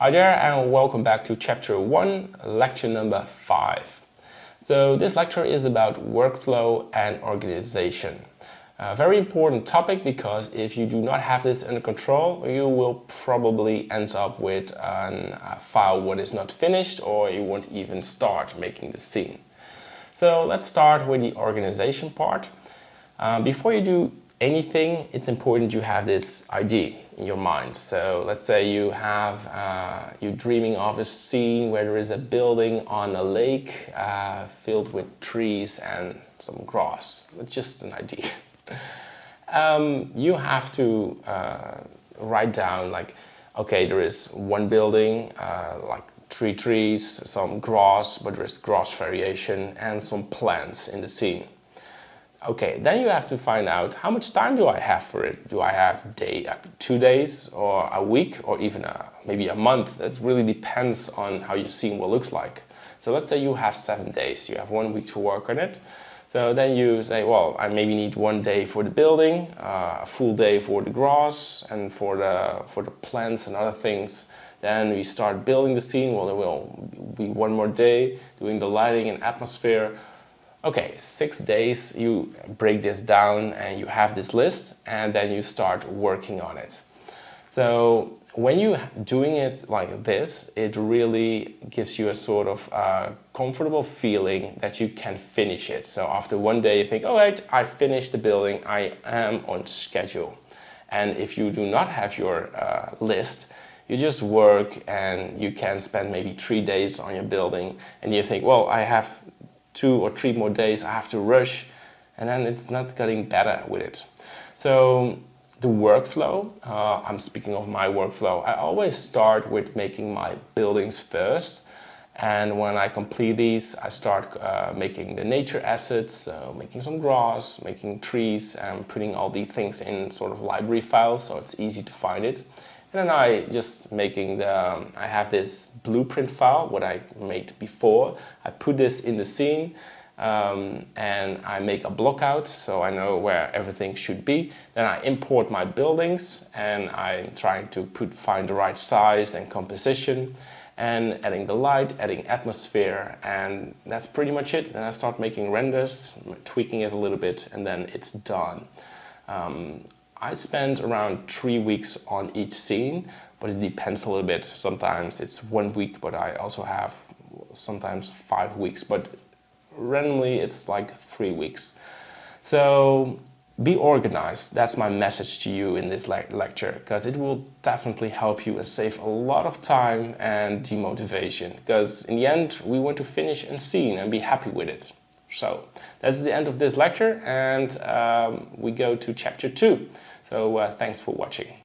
Hi there and welcome back to chapter 1, lecture number 5. So this lecture is about workflow and organization. A very important topic because if you do not have this under control, you will probably end up with a file what is not finished, or you won't even start making the scene. So let's start with the organization part. Before you do anything, it's important you have this idea in your mind. So let's say you have, you're dreaming of a scene where there is a building on a lake filled with trees and some grass. It's just an idea. You have to write down like, okay, there is one building, like 3 trees, some grass, but there's grass variation and some plants in the scene. Okay, then you have to find out how much time do I have for it. Do I have 2 days or a week or even maybe a month? It really depends on how your scene will look like. So let's say you have 7 days. You have 1 week to work on it. So then you say, well, I maybe need 1 day for the building, a full day for the grass and for the plants and other things. Then we start building the scene. Well, there will be 1 more day doing the lighting and atmosphere. Okay, 6 days you break this down and you have this list and then you start working on it. So when you're doing it like this, it really gives you a sort of comfortable feeling that you can finish it. So after 1 day you think, all right, I finished the building, I am on schedule. And if you do not have your list, you just work and you can spend maybe 3 days on your building and you think, well, I have 2 or 3 more days, I have to rush, and then it's not getting better with it. So the workflow, I'm speaking of my workflow, I always start with making my buildings first, and when I complete these, I start making the nature assets, so making some grass, making trees, and putting all these things in sort of library files so it's easy to find it. And then I just making I have this blueprint file, what I made before. I put this in the scene and I make a block out so I know where everything should be. Then I import my buildings and I'm trying to find the right size and composition and adding the light, adding atmosphere, and that's pretty much it. Then I start making renders, tweaking it a little bit, and then it's done. I spend around 3 weeks on each scene, but it depends a little bit. Sometimes it's 1 week, but I also have sometimes 5 weeks, but randomly it's like 3 weeks. So be organized. That's my message to you in this lecture, because it will definitely help you and save a lot of time and demotivation, because in the end we want to finish a scene and be happy with it. So that's the end of this lecture, and we go to chapter 2. So thanks for watching.